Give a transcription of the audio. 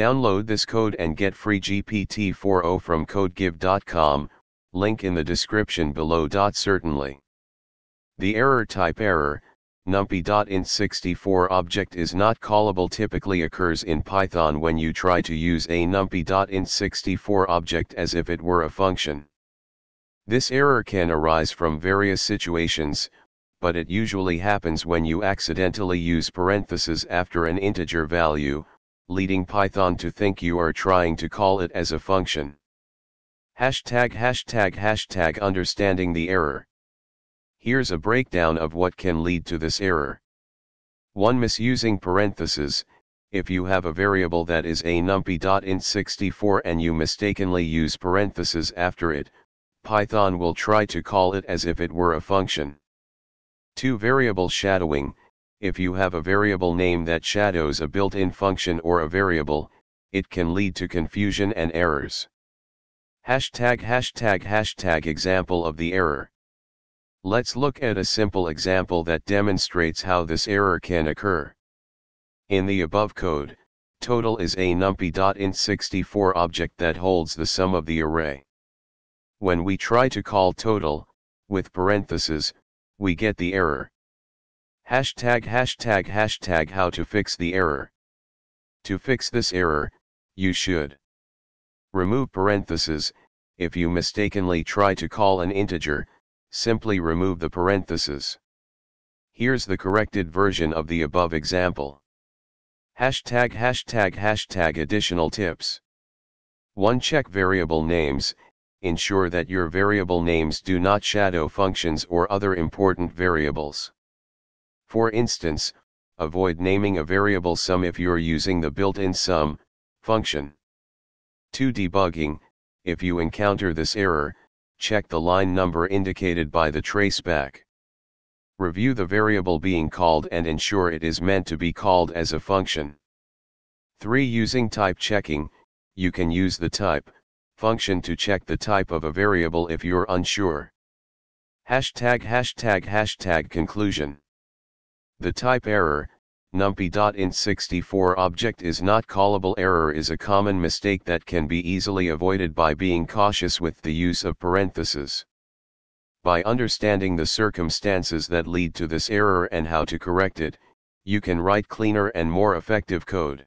Download this code and get free GPT-4o from codegive.com, link in the description below. Certainly. The error type error, numpy.int64 object is not callable typically occurs in Python when you try to use a numpy.int64 object as if it were a function. This error can arise from various situations, but it usually happens when you accidentally use parentheses after an integer value, leading Python to think you are trying to call it as a function. Understanding the error. Here's a breakdown of what can lead to this error. 1. Misusing parentheses. If you have a variable that is a numpy.int64 and you mistakenly use parentheses after it, Python will try to call it as if it were a function. 2. Variable shadowing. If you have a variable name that shadows a built-in function or a variable, it can lead to confusion and errors. Example of the error. Let's look at a simple example that demonstrates how this error can occur. In the above code, total is a numpy.int64 object that holds the sum of the array. When we try to call total, with parentheses, we get the error. How to fix the error. To fix this error, you should remove parentheses. If you mistakenly try to call an integer, simply remove the parentheses. Here's the corrected version of the above example. Additional tips. 1. Check variable names. Ensure that your variable names do not shadow functions or other important variables. For instance, avoid naming a variable sum if you're using the built-in sum function. 2. Debugging. If you encounter this error, check the line number indicated by the traceback. Review the variable being called and ensure it is meant to be called as a function. 3. Using type checking. You can use the type function to check the type of a variable if you're unsure. Conclusion. The type error, numpy.int64 object is not callable error is a common mistake that can be easily avoided by being cautious with the use of parentheses. By understanding the circumstances that lead to this error and how to correct it, you can write cleaner and more effective code.